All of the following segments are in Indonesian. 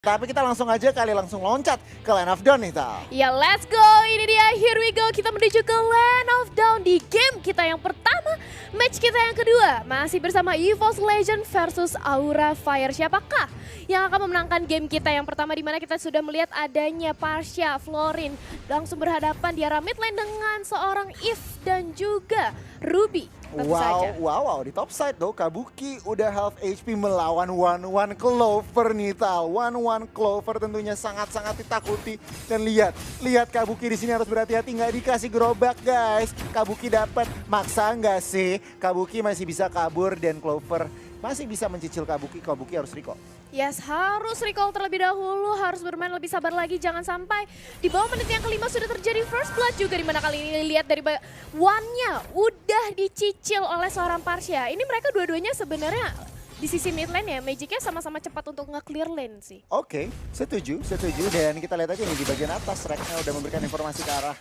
Tapi kita langsung aja langsung loncat ke Land of Dawn nih, Tal. Ya, let's go. Ini dia, here we go. Kita menuju ke Land of Dawn di game kita yang pertama. Match kita yang kedua. Masih bersama EVOS Legend versus Aura Fire. Siapakah yang akan memenangkan game kita yang pertama, di mana kita sudah melihat adanya Pasha, Florin langsung berhadapan di arah mid lane dengan seorang Eve dan juga Ruby. Wow, di top side tuh Kabuki udah half HP melawan 1-1 Clover nih, Tal. 1-1 Clover tentunya sangat-sangat ditakuti. Dan lihat Kabuki di sini harus berhati-hati, nggak dikasih gerobak, guys. Kabuki dapat, maksa nggak sih? Kabuki masih bisa kabur dan Clover masih bisa mencicil Kabuki harus recall. Yes, harus recall terlebih dahulu, harus bermain lebih sabar lagi, jangan sampai di bawah menit yang kelima sudah terjadi first blood juga, di mana kali ini lihat dari one-nya udah dicicil oleh seorang Pasha. Ini mereka dua-duanya sebenarnya di sisi mid lane ya, Magicnya sama-sama cepat untuk nge-clear lane sih. Oke, setuju. Dan kita lihat aja nih di bagian atas, Reknya udah memberikan informasi ke arah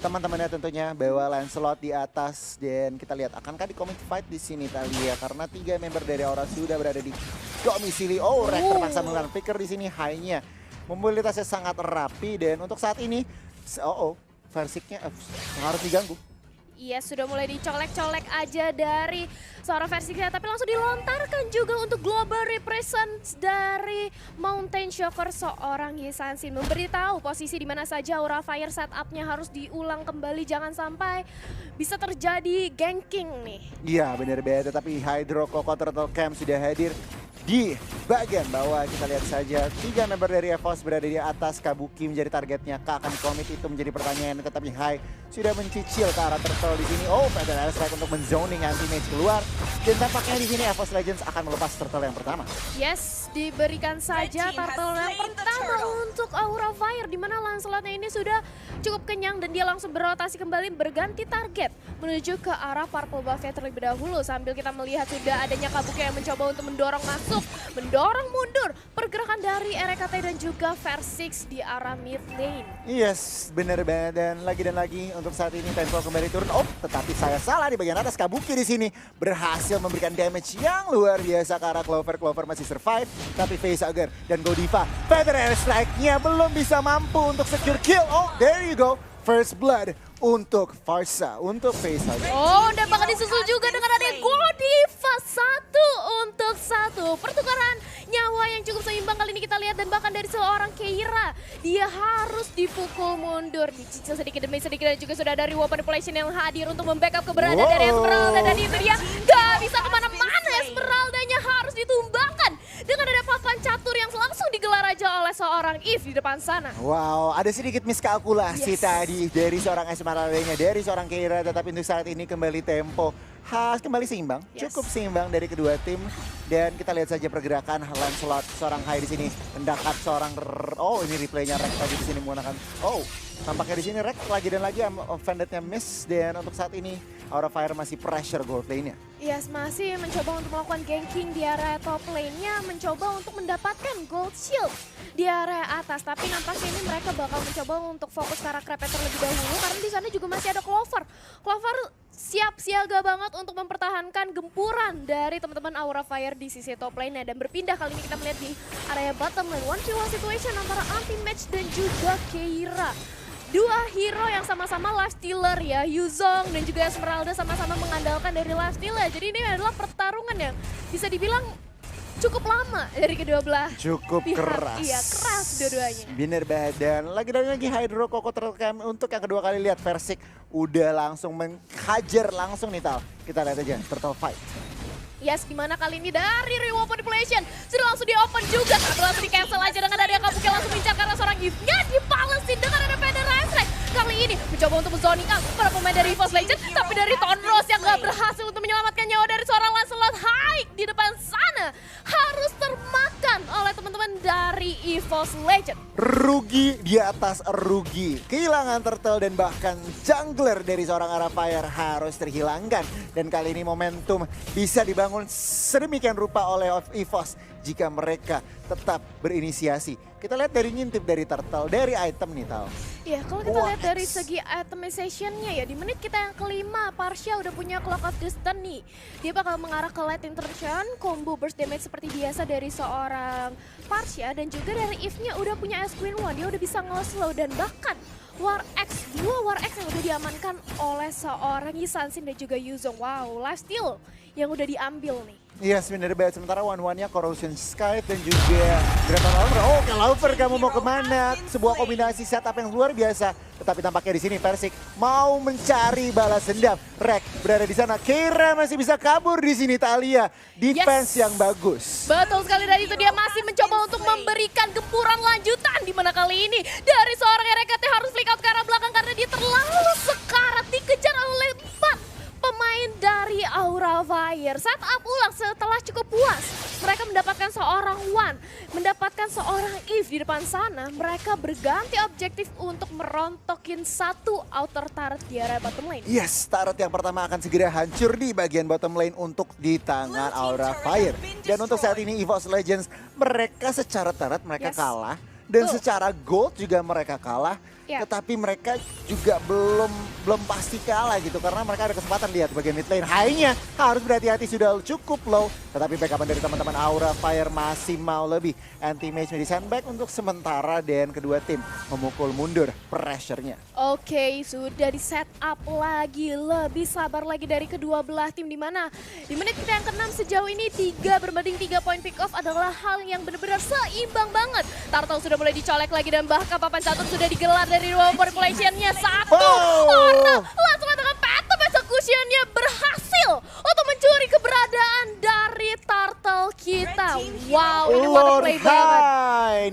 teman-temannya tentunya, bahwa Lancelot di atas. Dan kita lihat akankah di commit fight di sini, Talia, karena 3 member dari Aura sudah berada di domisili. Rek terpaksa menggunakan picker di sini, high-nya mobilitasnya sangat rapi. Dan untuk saat ini Versiknya harus diganggu. Iya, sudah mulai dicolek-colek aja dari seorang Versiknya, tapi langsung dilontarkan juga untuk global represent dari Mountain Shocker, seorang Yesansin. Memberitahu posisi di mana saja Aura Fire setupnya harus diulang kembali, jangan sampai bisa terjadi ganking nih. Iya, benar banget, tapi Hydro Coco Turtle Camp sudah hadir di bagian bawah. Kita lihat saja 3 member dari EVOS berada di atas. Kabuki menjadi targetnya, akan komit itu menjadi pertanyaan, tetapi Hai sudah mencicil ke arah Turtle di sini. Ada strike untuk menzoning anti-mage keluar, dan tampaknya di sini EVOS Legends akan melepas Turtle yang pertama. Yes, diberikan saja Turtle yang pertama untuk Aura Fire, di mana Lancelotnya ini sudah cukup kenyang dan dia langsung berotasi kembali berganti target menuju ke arah Purple Buff-nya terlebih dahulu, sambil kita melihat sudah adanya Kabuki yang mencoba untuk mendorong masuk, mendorong mundur pergerakan dari RKT dan juga Versix di arah mid lane. Yes, bener banget, dan lagi untuk saat ini Tempo kembali turun. Tetapi saya salah di bagian atas. Kabuki di sini berhasil memberikan damage yang luar biasa ke arah Clover. Clover masih survive, tapi Facehugger dan Godiva Feather Air Strike-nya belum bisa mampu untuk secure kill. There you go, first blood untuk Farsa, untuk Facehugger. Dan bakal disusul juga dengan ada Godiva 1-1. Pertukaran nyawa yang cukup seimbang kali ini kita lihat, dan bahkan dari seorang Keira, dia harus dipukul mundur, dicicil sedikit demi sedikit, dan juga sudah dari Weapon Manipulation yang hadir untuk membackup keberadaan dari Esmeralda, dan itu dia gak bisa kemana-mana. Esmeraldanya harus ditumbangkan dengan ada papan catur yang langsung digelar aja oleh seorang Eve di depan sana. Wow, ada sedikit miskalkulasi tadi dari seorang Esmeraldanya, dari seorang Keira, tetapi untuk saat ini kembali tempo kembali seimbang, cukup seimbang dari kedua tim. Dan kita lihat saja pergerakan Lancelot, seorang Hai di sini mendekat seorang ini replaynya Rek tadi di sini menggunakan tampaknya di sini Rek lagi dan lagi offendednya miss. Dan untuk saat ini Aura Fire masih pressure gold lane-nya. Yes, masih mencoba untuk melakukan ganking di area top lane-nya, mencoba untuk mendapatkan gold shield di area atas. Tapi nampaknya ini mereka bakal mencoba untuk fokus ke arah Crepet terlebih dahulu, karena di sana juga masih ada Clover. Clover siap siaga banget untuk mempertahankan gempuran dari teman-teman Aura Fire di sisi top lane-nya. Dan berpindah kali ini kita melihat di area bottom lane, 1v1 situation antara anti-match dan juga Keira. Dua hero yang sama-sama life stealer ya, Yuzong dan juga Esmeralda sama-sama mengandalkan dari life stealer. Jadi ini adalah pertarungan yang bisa dibilang cukup lama dari kedua belah cukup pihak. Keras. Iya, keras dua-duanya. Bener banget, dan lagi Hydro Coco Turtle Camp untuk yang kedua kali. Lihat Versik udah langsung menghajar langsung nih, Tal. Kita lihat aja Turtle Fight. Yes, dimana kali ini dari Weapon Manipulation sudah langsung di-open juga, tapi langsung di-cancel aja dengan ada Kabuki langsung bincang karena seorang Eve-nya dibalesin dengan ada Feather Strike. Kali ini mencoba untuk zoning out para pemain dari EVOS Legend, tapi dari Tonros yang gak berhasil untuk menyelamatkan nyawa dari seorang Lancelot. Hai di depan sana harus termakan oleh teman-teman dari EVOS Legend. Rugi di atas rugi, kehilangan Turtle dan bahkan jungler dari seorang Aura Fire harus terhilangkan. Dan kali ini momentum bisa dibangun sedemikian rupa oleh EVOS jika mereka tetap berinisiasi. Kita lihat dari ngintip dari Turtle, dari item nih, Tal. Ya, kalau kita lihat dari segi itemization-nya ya, di menit kita yang kelima, Parsha udah punya Clock of Destiny. Dia bakal mengarah ke Light Intrusion, combo burst damage seperti biasa dari seorang Parsha, dan juga dari Eve-nya udah punya Ice Queen One, dia udah bisa nge-slow, dan bahkan War X, dua War X yang udah diamankan oleh seorang Yi Sansin dan juga Yuzong. Wow, lifesteal yang udah diambil nih. Yes, bener banget. Sementara one-one-nya Corrosion Sky dan juga Gerakan Lover. Oh, Lover kamu mau kemana? Sebuah kombinasi setup yang luar biasa. Tetapi tampaknya di sini Persik mau mencari balas dendam. Rek berada di sana. Keira masih bisa kabur di sini. Talia defense yang bagus. Betul sekali, dan itu dia masih mencoba untuk memberikan gempuran lanjutan, di mana kali ini dari seorang RKT harus flick out ke arah belakang karena dia terlalu sekarat dikejar oleh 4 pemain dari Aura Fire. Set up ulang setelah cukup puas. Mereka mendapatkan seorang One, mendapatkan seorang Eve di depan sana. Mereka berganti objektif untuk merontokin satu outer turret di area bottom lane. Yes, turret yang pertama akan segera hancur di bagian bottom lane untuk di tangan Aura Fire. Dan untuk saat ini EVOS Legends, mereka secara turret mereka kalah. Dan secara gold juga mereka kalah. Tetapi mereka juga belum pasti kalah gitu, karena mereka ada kesempatan lihat bagian mid lane. High-nya harus berhati-hati, sudah cukup low. Tetapi backupan dari teman-teman Aura Fire masih mau lebih. Anti-mage di sandbag untuk sementara, dan kedua tim memukul mundur pressure-nya. Oke, sudah di set up lagi, lebih sabar lagi dari kedua belah tim, di mana di menit kita yang ke-6 sejauh ini 3 berbanding 3 poin pick off adalah hal yang benar-benar seimbang banget. Turtle sudah mulai dicolek lagi, dan bahkan papan catur sudah digelar dari ruang population-nya satu. Orang langsung dengan pattern execution-nya berhasil untuk mencuri keberadaan dari Turtle kita. Wow, ini wordplay banget.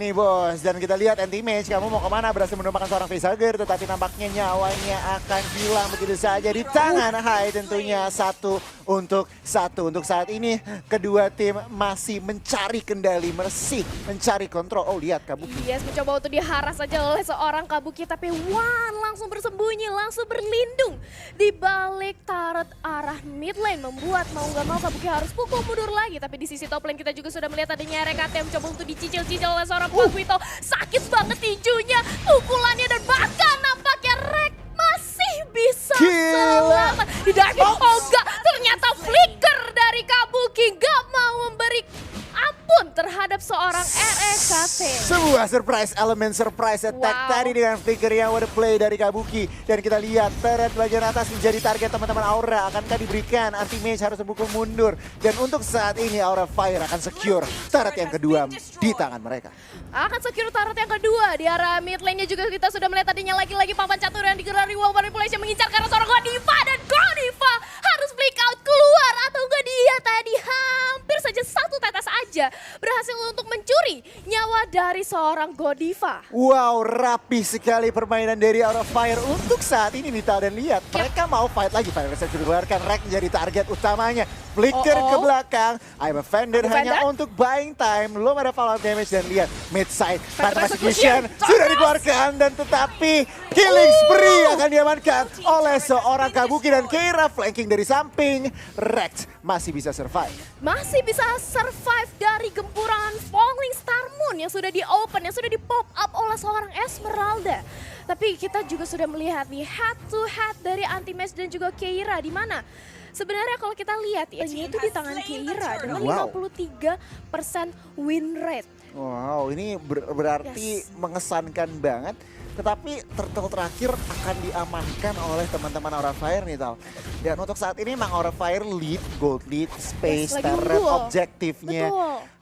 Ini bos, dan kita lihat anti-mage, kamu mau kemana? Berhasil menumpahkan seorang facehugger, tetapi nampaknya nyawanya akan hilang begitu saja di tangan Hai. Tentunya satu untuk satu. Untuk saat ini kedua tim masih mencari kendali, masih mencari kontrol. Oh, lihat Kabuki. Yes, mencoba untuk diharas saja oleh seorang Kabuki, tapi Wan langsung bersembunyi, langsung berlindung di balik turret arah mid lane, membuat mau nggak mau Kabuki harus pukul mundur lagi. Tapi di sisi top lane kita juga sudah melihat adanya RKT yang mencoba untuk dicicil-cicil oleh seorang Paguito. Sakit banget tinjunya, pukulannya, dan bahkan nampaknya Rek masih bisa selamat. Di diving, oh enggak, ternyata flicker dari Kabuki gak mau memberi ampun terhadap seorang RKT. Sebuah surprise, elemen surprise attack tadi dengan flicker yang wordplay dari Kabuki. Dan kita lihat turret bagian atas menjadi target teman-teman Aura. Akankah diberikan? Anti-mage harus memukul mundur. Dan untuk saat ini Aura Fire akan secure turret yang kedua di tangan mereka. Akan secure turret yang kedua di arah mid lane-nya juga kita sudah melihat adanya lagi-lagi papan catur yang digelar di Wall Manipulation mengincar karena seorang Godiva, dan Godiva harus flick out keluar, atau enggak dia tadi hampir saja satu tetes aja berhasil untuk mencuri nyawa dari seorang Godiva. Wow, rapi sekali permainan dari Aura Fire untuk saat ini, Nita. Dan lihat, mereka mau fight lagi. Fire Reset dikeluarkan, Rek menjadi target utamanya. Flicker ke belakang, I'm offended hanya untuk buying time. Belum ada follow-up damage, dan lihat mid side. Phantom Execution sudah dikeluarkan, dan tetapi killing spree akan diamankan oleh seorang Kabuki, dan Keira flanking dari samping. Rex masih bisa survive. Masih bisa survive dari gempuran Falling Star Moon yang sudah di-open, yang sudah di-pop up oleh seorang Esmeralda. Tapi kita juga sudah melihat nih head to head dari Anti-Mage dan juga Keira, di mana sebenarnya kalau kita lihat ya, ini itu di tangan Keira dengan 53% win rate. Wow, ini berarti mengesankan banget. Tetapi turtle terakhir akan diamankan oleh teman-teman Aura Fire nih, Tal. Dan untuk saat ini memang Aura Fire lead, gold lead, space, turret, objektifnya.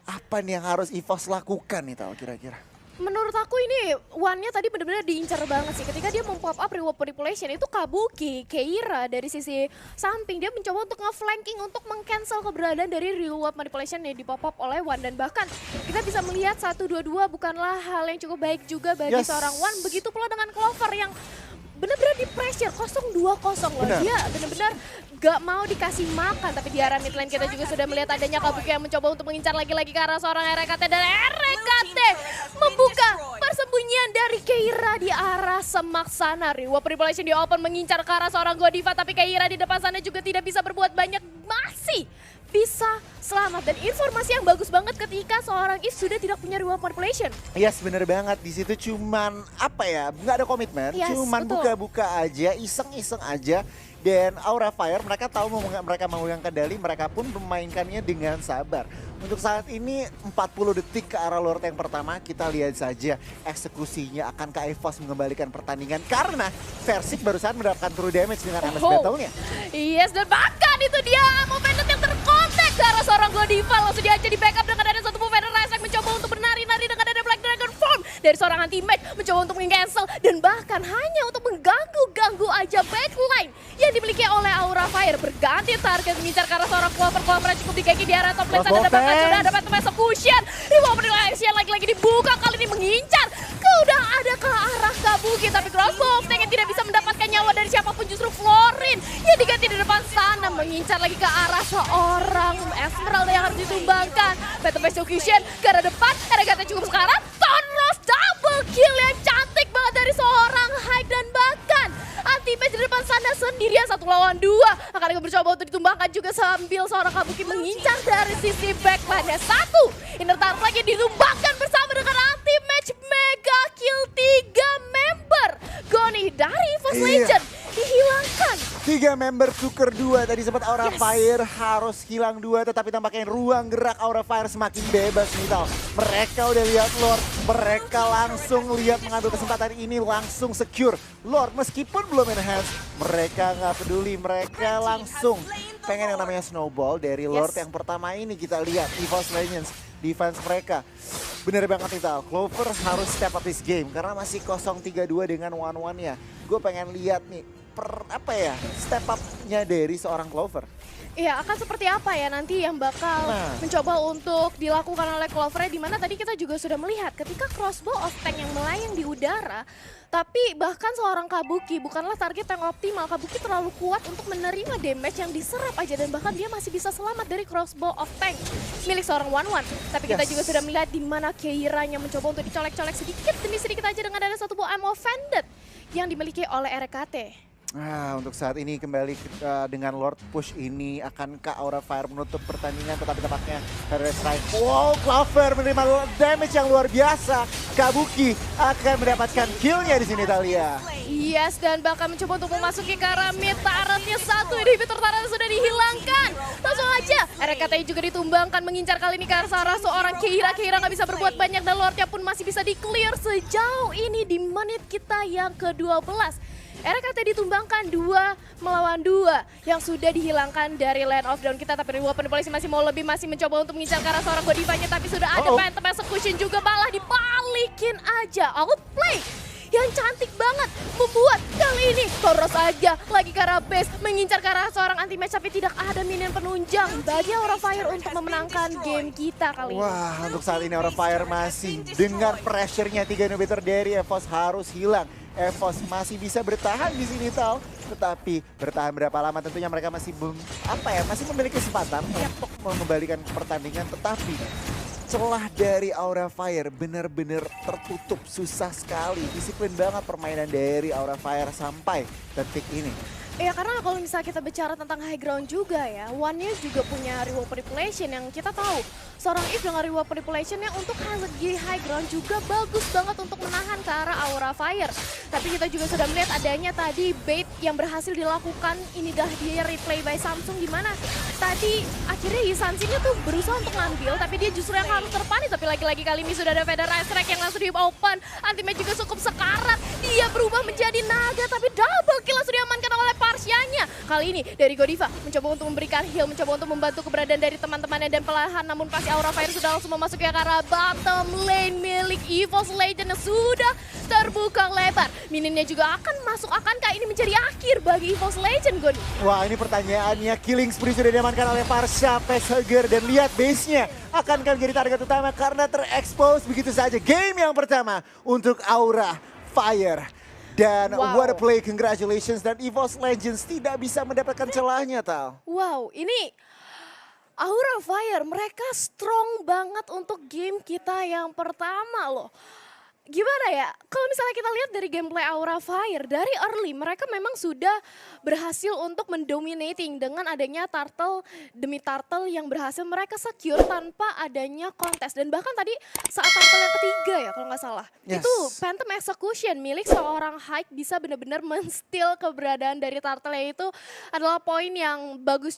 Apa nih yang harus EVOS lakukan nih, Tal, kira-kira? Menurut aku ini One-nya tadi benar-benar diincar banget sih. Ketika dia mem-pop up reward manipulation, itu Kabuki, Keira dari sisi samping. Dia mencoba untuk nge-flanking, untuk meng-cancel keberadaan dari reward manipulation yang di-pop up oleh One. Dan bahkan kita bisa melihat 1-2-2 bukanlah hal yang cukup baik juga bagi seorang One. Begitu pula dengan Clover yang benar-benar di pressure 0-2-0 loh. Dia benar-benar gak mau dikasih makan. Tapi di arah mid lane kita juga sudah melihat adanya Kabuki yang mencoba untuk mengincar lagi-lagi ke arah seorang RKT. Dan RKT membuka persembunyian dari Keira di arah semak sana. Reward manipulation di open mengincar ke arah seorang Godiva. Tapi Keira di depan sana juga tidak bisa berbuat banyak. Masih bisa selamat. Dan informasi yang bagus banget ketika seorang Eve sudah tidak punya reward manipulation. Yes, bener banget. Di situ cuman apa ya, nggak ada komitmen, Yes, cuman betul. buka-buka aja, iseng-iseng aja. Dan Aura Fire mereka tahu mereka memegang kendali, mereka pun memainkannya dengan sabar. Untuk saat ini 40 detik ke arah Lord yang pertama, kita lihat saja eksekusinya akankah EVOS mengembalikan pertandingan. Karena Versik barusan mendapatkan true damage dengan MS Battle-nya. Yes, dan bahkan itu dia Ammo Bandit yang terkontak ke arah seorang Godiva. Langsung dia aja di backup dengan ada satu move Razak mencoba untuk menari-nari dengan ada Black Dragon Form dari seorang anti-match, mencoba untuk meng-cancel dan bahkan hanya untuk mengganggu-ganggu aja backline yang dimiliki oleh Aura Fire. Berganti target mengincar ke arah seorang Clover yang cukup digagi di area top lane. Sana sudah dapat execution. Revolver lagi-lagi dibuka, kali ini mengincar udah ada ke arah Kabuki, tapi Crossbow yang tidak bisa mendapatkan nyawa dari siapapun, justru Florin yang diganti di depan sana mengincar lagi ke arah seorang Esmeralda yang harus ditumbangkan. Battle execution ke arah depan, RGT cukup sekarang, Tonros double kill yang cantik banget dari seorang Hyde dan bahkan anti-match di depan sana sendirian 1 lawan 2. Akan mencoba untuk ditumbangkan juga sambil seorang Kabuki mengincar dari sisi backline-nya. Satu, Inner Tarp lagi ditumbangkan bersama dengan anti-match mega kill 3 member. Goni dari First Legend dihilangkan. 3 member tuker 2, tadi sempat Aura Fire harus hilang 2, tetapi tampaknya ruang gerak Aura Fire semakin bebas nih Tal. Mereka udah lihat Lord, mereka langsung lihat mengambil kesempatan ini, langsung secure Lord meskipun belum enhance. Mereka nggak peduli, mereka langsung pengen yang namanya snowball dari Lord yang pertama ini. Kita lihat EVOS Legends, defense mereka. Bener banget nih Tal, Clover harus step up this game karena masih 0-3-2 dengan 1-1-nya. Gue pengen lihat nih step up-nya dari seorang Clover. Iya, akan seperti apa ya nanti yang bakal mencoba untuk dilakukan oleh Clover, di mana tadi kita juga sudah melihat ketika crossbow of tank yang melayang di udara, tapi bahkan seorang Kabuki bukanlah target yang optimal. Kabuki terlalu kuat untuk menerima damage yang diserap aja dan bahkan dia masih bisa selamat dari crossbow of tank milik seorang One. Tapi kita juga sudah melihat di mana Keira-nya mencoba untuk dicolek-colek sedikit demi sedikit aja dengan ada satu buah ammo offended yang dimiliki oleh RKT. Untuk saat ini kembali dengan Lord push ini, akankah Aura Fire menutup pertandingan? Tetapi tampaknya Paradise Strike. Wow, Clover menerima damage yang luar biasa. Kabuki akan mendapatkan killnya di sini Talia. Yes, dan bahkan mencoba untuk memasuki ke arah mid. Turretnya satu, inhibitor turret sudah dihilangkan. Langsung aja, RKT juga ditumbangkan mengincar kali ini ke arah seorang Keira. Keira nggak bisa berbuat banyak dan Lordnya pun masih bisa di-clear sejauh ini di menit kita yang ke-12. RKT ditumbangkan 2 melawan 2 yang sudah dihilangkan dari Land of Dawn kita, tapi Reward Polisi masih mau lebih, masih mencoba untuk mengincar ke arah seorang Godivanya, tapi sudah ada Phantom Execution juga, malah dibalikin aja. Outplay yang cantik banget membuat kali ini Toros aja lagi ke arah base mengincar ke arah seorang anti-match, tapi tidak ada minion penunjang bagi Aura Fire untuk memenangkan game kita kali ini. Wah, untuk saat ini Aura Fire masih dengan pressure-nya 3 inhibitor dari EVOS harus hilang. EVOS masih bisa bertahan di sini Tal, tetapi bertahan berapa lama tentunya mereka masih masih memiliki kesempatan untuk mengembalikan pertandingan, tetapi celah dari Aura Fire benar-benar tertutup, susah sekali. Disiplin banget permainan dari Aura Fire sampai detik ini. Ya karena kalau misalnya kita bicara tentang high ground juga ya, One-nya juga punya reward manipulation yang kita tahu. Seorang Eve dengan reward manipulation yang untuk segi high ground juga bagus banget untuk menahan ke arah Aura Fire. Tapi kita juga sudah melihat adanya tadi bait yang berhasil dilakukan, ini dah dia replay by Samsung, di mana tadi akhirnya Yisansin-nya tuh berusaha untuk ngambil, tapi dia justru yang harus terpanis. Tapi lagi-lagi kali ini sudah ada Federal Strike yang langsung di-open, anti-match juga cukup sekarat, dia berubah menjadi naga, tapi double kill langsung diamankan oleh Parsianya. Kali ini dari Godiva mencoba untuk memberikan heal, mencoba untuk membantu keberadaan dari teman-temannya dan perlahan namun pasti Aura Fire sudah langsung memasuki ke arah bottom lane milik EVOS Legend yang sudah terbuka lebar. Minionnya juga akan masuk, akankah ini menjadi akhir bagi EVOS Legend, Goni? Wah, ini pertanyaannya, killing spree sudah diamankan oleh Parsha, Facehugger, dan lihat base-nya akankah menjadi target utama karena terekspos begitu saja. Game yang pertama untuk Aura Fire. Dan what a play, congratulations, dan EVOS Legends tidak bisa mendapatkan celahnya Tal. Wow, ini Aura Fire, mereka strong banget untuk game kita yang pertama loh. gimana ya, kalau misalnya kita lihat dari gameplay Aura Fire, dari early mereka memang sudah berhasil untuk mendominating dengan adanya turtle demi turtle yang berhasil mereka secure tanpa adanya kontes. Dan bahkan tadi saat turtle yang ketiga ya kalau nggak salah, Yes. itu Phantom Execution milik seorang Hyke bisa benar-benar men-steal keberadaan dari turtle itu adalah poin yang bagus